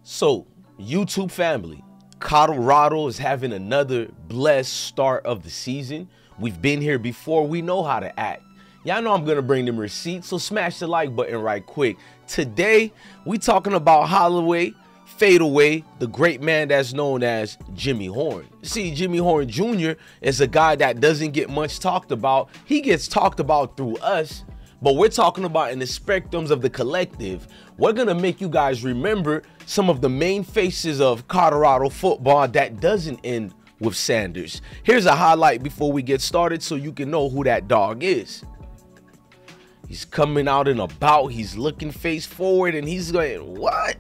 So, YouTube family, Colorado is having another blessed start of the season. We've been here before. We know how to act. Y'all know I'm going to bring them receipts, so smash the like button right quick. Today, we talking about Holloway, fadeaway, the great man that's known as Jimmy Horn. See, Jimmy Horn Jr. is a guy that doesn't get much talked about. He gets talked about through us, but we're talking about in the spectrums of the collective. We're going to make you guys remember some of the main faces of Colorado football that doesn't end with Sanders. Here's a highlight before we get started so you can know who that dog is. He's coming out and about, he's looking face forward, and he's going, what?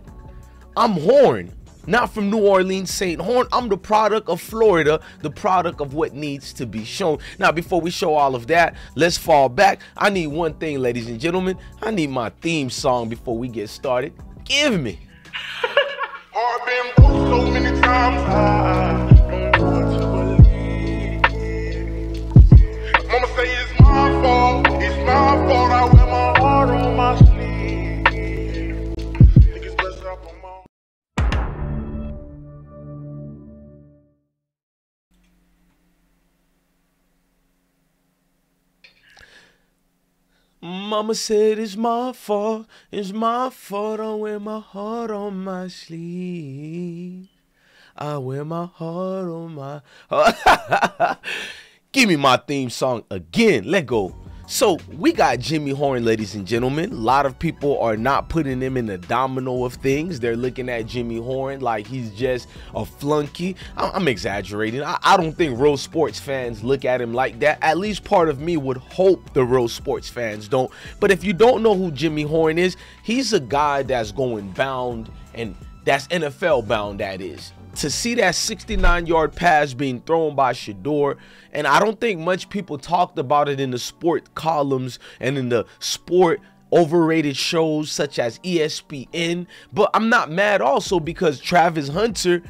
I'm Horn, not from New Orleans, St. Horn. I'm the product of Florida, the product of what needs to be shown. Now, before we show all of that, let's fall back. I need one thing, ladies and gentlemen. I need my theme song before we get started. Give me. I've been broke so many times, I don't know what to believe. Mama say it's my fault, I wear my heart on my sleeve. Niggas bless up on my... Mama said it's my fault, I wear my heart on my sleeve. I wear my heart on my heart. Give me my theme song again, let go. So we got Jimmy Horn, ladies and gentlemen. A lot of people are not putting him in the domino of things. They're looking at Jimmy Horn like he's just a flunky. I'm exaggerating. I don't think real sports fans look at him like that. At least part of me would hope the real sports fans don't. But if you don't know who Jimmy Horn is, he's a guy that's going bound, and that's NFL bound, that is. To see that 69-yard pass being thrown by Shedeur, and I don't think much people talked about it in the sport columns and in the sport overrated shows such as ESPN, but I'm not mad also because Travis Hunter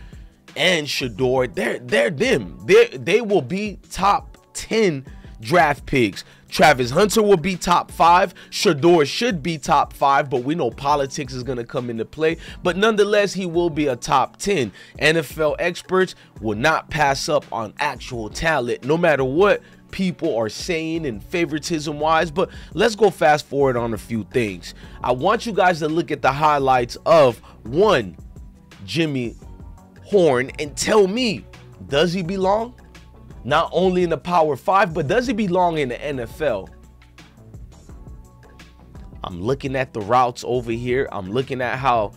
and Shedeur, they're them. They will be top 10 draft picks. Travis Hunter will be top 5. Shedeur should be top 5, but we know politics is going to come into play. But nonetheless, he will be a top 10. NFL experts will not pass up on actual talent, no matter what people are saying and favoritism wise. But let's go fast forward on a few things. I want you guys to look at the highlights of one Jimmy Horn and tell me, does he belong? Not only in the Power 5, but does he belong in the NFL? I'm looking at the routes over here. I'm looking at how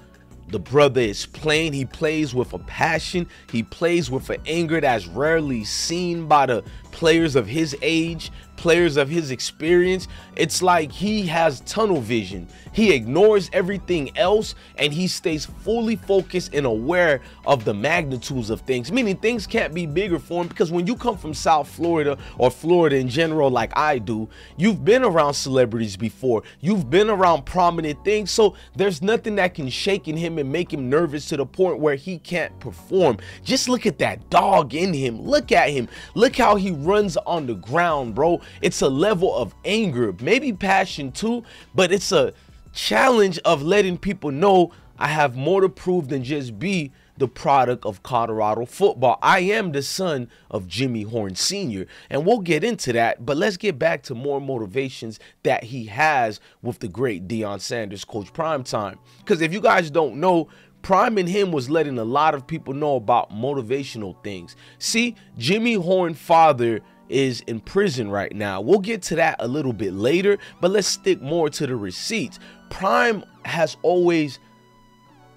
the brother is playing. He plays with a passion. He plays with an anger that's rarely seen by the players of his age, players of his experience. It's like he has tunnel vision. He ignores everything else and he stays fully focused and aware of the magnitudes of things, meaning things can't be bigger for him, because when you come from South Florida or Florida in general like I do, you've been around celebrities before, you've been around prominent things, so there's nothing that can shake in him and make him nervous to the point where he can't perform. Just look at that dog in him. Look at him. Look how he runs on the ground, bro. It's a level of anger, maybe passion too, but it's a challenge of letting people know I have more to prove than just be the product of Colorado football. I am the son of Jimmy Horn Sr., and we'll get into that, but let's get back to more motivations that he has with the great Deion Sanders, Coach Primetime. Because if you guys don't know, Prime and him was letting a lot of people know about motivational things. See, Jimmy Horn's father is in prison right now. We'll get to that a little bit later, but let's stick more to the receipts. Prime has always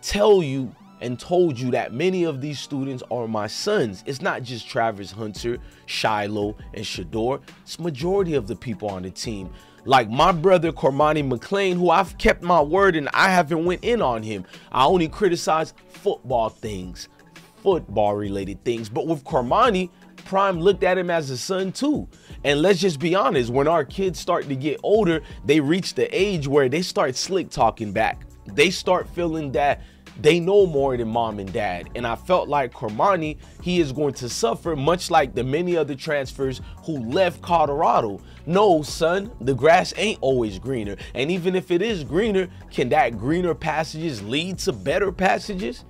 told you that many of these students are my sons. It's not just Travis Hunter, Shiloh, and Shedeur. It's majority of the people on the team. Like my brother Cormani McLean, who I've kept my word and I haven't went in on him. I only criticize football things, football related things. But with Cormani, Prime looked at him as a son too. And let's just be honest, when our kids start to get older, they reach the age where they start slick talking back. They start feeling that they know more than mom and dad. And I felt like Cormani, he is going to suffer much like the many other transfers who left Colorado. No, son, the grass ain't always greener. And even if it is greener, can that greener passages lead to better passages?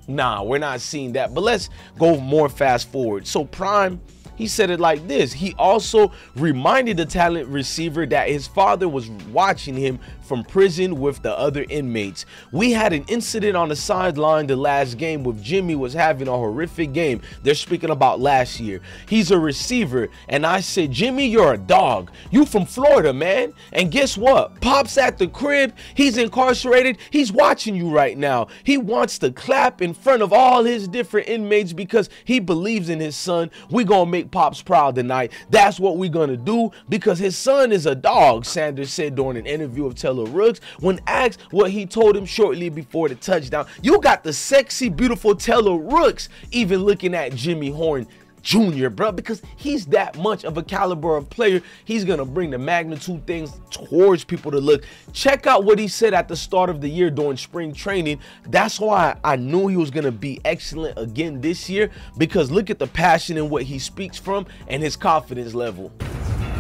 Nah, we're not seeing that. But let's go more fast forward. So Prime, he said it like this. He also reminded the talent receiver that his father was watching him from prison with the other inmates. We had an incident on the sideline the last game with Jimmy was having a horrific game. They're speaking about last year. He's a receiver. And I said, Jimmy, you're a dog. You from Florida, man. And guess what? Pop's at the crib. He's incarcerated. He's watching you right now. He wants to clap in front of all his different inmates because he believes in his son. We're going to make Pops proud tonight. That's what we're going to do because his son is a dog, Sanders said during an interview of Taylor Rooks when asked what he told him shortly before the touchdown. You got the sexy, beautiful Taylor Rooks even looking at Jimmy Horn Jr., bro, because he's that much of a caliber of player. He's gonna bring the magnitude things towards people to look. Check out what he said at the start of the year during spring training. That's why I knew he was gonna be excellent again this year, because look at the passion in what he speaks from and his confidence level.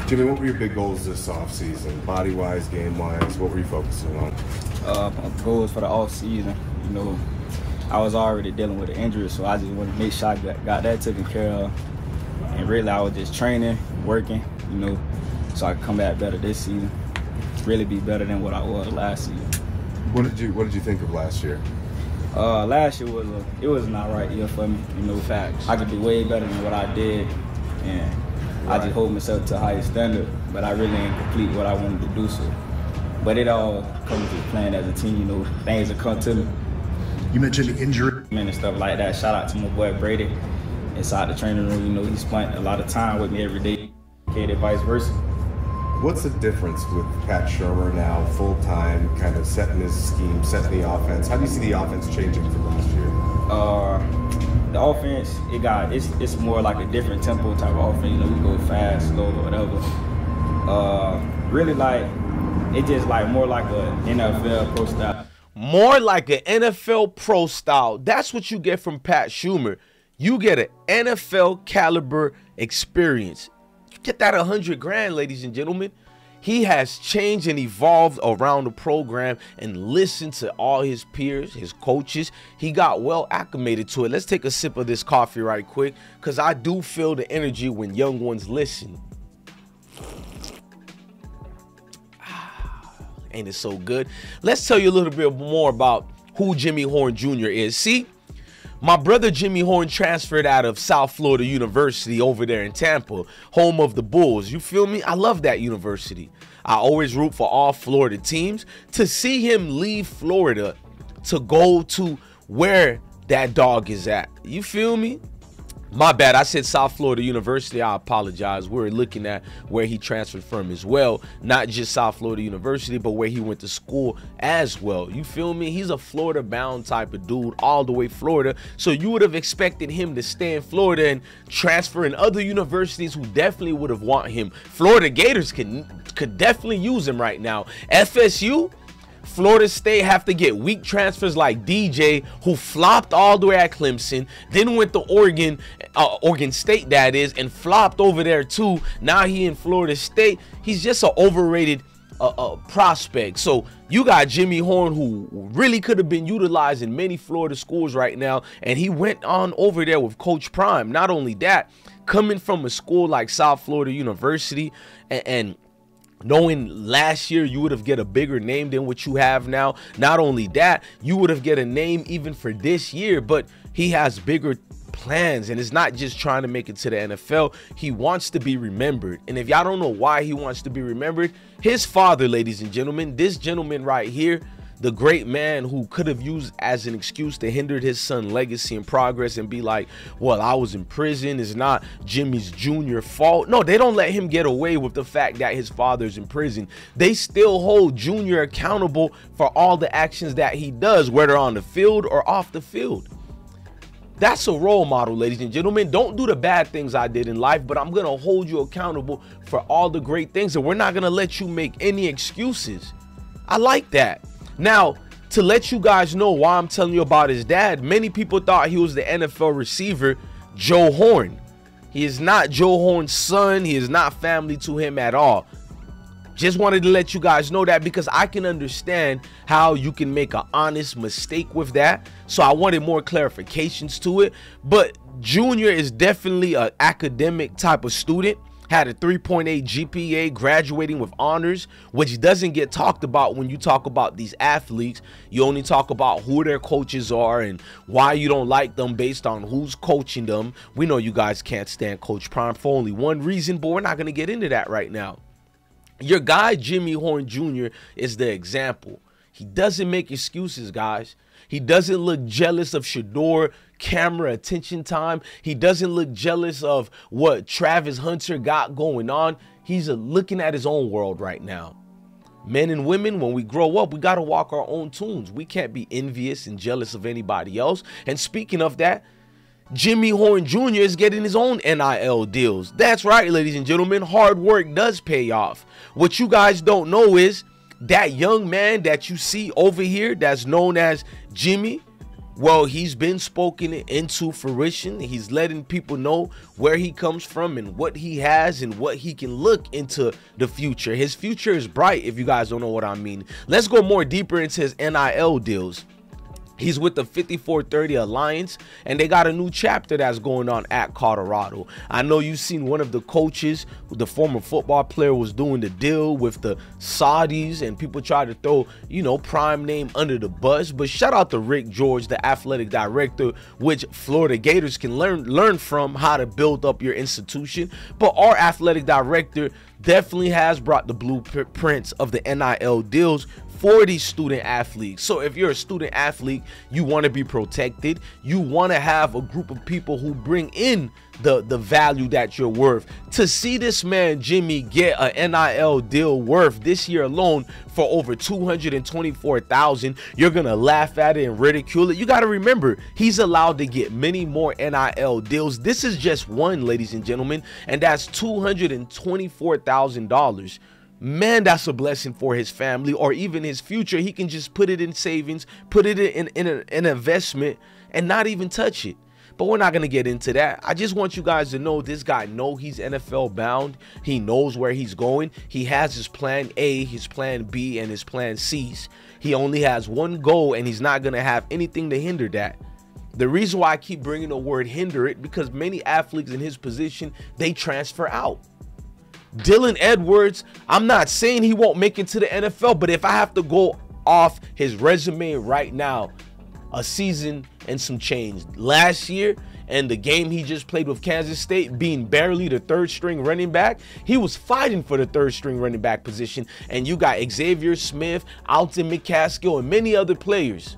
Jimmy, what were your big goals this offseason? Body-wise, game-wise, what were you focusing on? My goals for the offseason, you know, I was already dealing with an injury, so I just wanted to make sure I got that taken care of. And really, I was just training, working, you know, so I could come back better this season, really be better than what I was last season. What did you think of last year? Last year was an alright year for me, you know. Facts. I could do way better than what I did, and I just hold myself to a higher standard, but I really ain't complete what I wanted to do. So, but it all comes to playing as a team, you know. Things that come to me. You mentioned injury And stuff like that. Shout out to my boy Brady inside the training room. You know, he spent a lot of time with me every day, and vice versa. What's the difference with Pat Shurmur now, full-time, kind of setting his scheme, setting the offense? How do you see the offense changing from last year? The offense, it's more like a different tempo type of offense. You know, we go fast, slow, or whatever. Really, like, it just like more like a NFL pro style. More like an NFL pro style. That's what you get from Pat Shurmur. You get an NFL caliber experience. You get that 100 grand, ladies and gentlemen. He has changed and evolved around the program and listened to all his peers, his coaches. He got well acclimated to it. Let's take a sip of this coffee right quick, because I do feel the energy when young ones listen. Ain't it so good? Let's tell you a little bit more about who Jimmy Horn Jr. is. See, my brother Jimmy Horn transferred out of South Florida University over there in Tampa, home of the Bulls. You feel me? I love that university. I always root for all Florida teams. To see him leave Florida to go to where that dog is at. You feel me? My bad, I said South Florida University. I apologize. We're looking at where he transferred from as well. Not just South Florida University, but where he went to school as well. You feel me? He's a Florida-bound type of dude, all the way Florida. So you would have expected him to stay in Florida and transfer in other universities who definitely would have want him. Florida Gators could definitely use him right now. FSU, Florida State have to get weak transfers like DJ, who flopped all the way at Clemson, then went to Oregon State, that is, and flopped over there too. Now he in Florida State. He's just an overrated prospect. So you got Jimmy Horn, who really could have been utilized in many Florida schools right now, and he went on over there with Coach Prime. Not only that, coming from a school like South Florida University and knowing last year you would have get a bigger name than what you have now. Not only that, you would have get a name even for this year, but he has bigger plans, and it's not just trying to make it to the NFL. He wants to be remembered. And if y'all don't know why he wants to be remembered, his father, ladies and gentlemen, this gentleman right here, the great man who could have used as an excuse to hinder his son's legacy and progress and be like, well, I was in prison, it's not Jimmy's Jr. fault. No, they don't let him get away with the fact that his father's in prison. They still hold Junior accountable for all the actions that he does, whether on the field or off the field. That's a role model, ladies and gentlemen. Don't do the bad things I did in life, but I'm going to hold you accountable for all the great things, and we're not going to let you make any excuses. I like that. Now, To let you guys know why I'm telling you about his dad, many people thought he was the NFL receiver, Joe Horn. He is not Joe Horn's son. He is not family to him at all. Just wanted to let you guys know that, because I can understand how you can make an honest mistake with that. So I wanted more clarifications to it. But Junior is definitely an academic type of student. Had a 3.8 GPA, graduating with honors, which doesn't get talked about when you talk about these athletes. You only talk about who their coaches are and why you don't like them based on who's coaching them. We know you guys can't stand Coach Prime for only one reason, but we're not going to get into that right now. Your guy, Jimmy Horn Jr., is the example. He doesn't make excuses, guys. He doesn't look jealous of Shador camera attention time. He doesn't look jealous of what Travis Hunter got going on. He's looking at his own world right now. Men and women, when we grow up, we got to walk our own tunes. We can't be envious and jealous of anybody else. And speaking of that, Jimmy Horn Jr. is getting his own NIL deals. That's right, ladies and gentlemen. Hard work does pay off. What you guys don't know is that young man that you see over here that's known as Jimmy, well, he's been spoken into fruition. He's letting people know where he comes from and what he has and what he can look into the future. His future is bright, if you guys don't know what I mean. Let's go more deeper into his NIL deals. He's with the 5430 Alliance, and they got a new chapter that's going on at Colorado. I know you've seen one of the coaches, the former football player, was doing the deal with the Saudis, and people try to throw, you know, Prime name under the bus. But shout out to Rick George, the athletic director, which Florida Gators can learn from how to build up your institution. But our athletic director definitely has brought the blueprints of the NIL deals for these student athletes. So if you're a student athlete, you want to be protected. You want to have a group of people who bring in the value that you're worth. To see this man Jimmy get a NIL deal worth this year alone for over $224,000, you're gonna laugh at it and ridicule it. You got to remember, he's allowed to get many more NIL deals. This is just one, ladies and gentlemen, and that's $224,000. Man, that's a blessing for his family or even his future. He can just put it in savings, put it in an investment, and not even touch it. But we're not going to get into that. I just want you guys to know this guy he's NFL bound. He knows where he's going. He has his plan A, his plan B, and his plan C's. He only has one goal, and he's not going to have anything to hinder that. The reason why I keep bringing the word hinder it, because many athletes in his position, they transfer out. Dylan Edwards, I'm not saying he won't make it to the NFL, but if I have to go off his resume right now, a season and some change last year, and the game he just played with Kansas State, being barely the third string running back, he was fighting for the third string running back position. And you got Xavier Smith, Alton McCaskill, and many other players.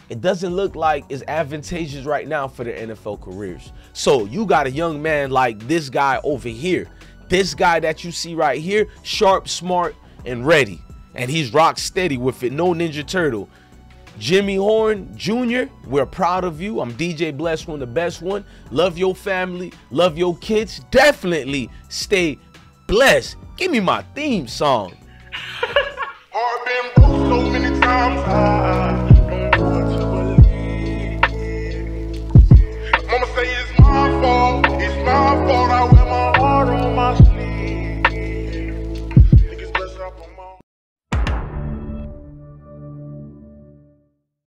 It doesn't look like it's advantageous right now for their NFL careers. So you got a young man like this guy over here. This guy that you see right here, sharp, smart, and ready. And he's rock steady with it. No Ninja Turtle. Jimmy Horn Jr., we're proud of you. I'm DJ Blessed One, the best one. Love your family. Love your kids. Definitely stay blessed. Give me my theme song. Heart been broke so many times.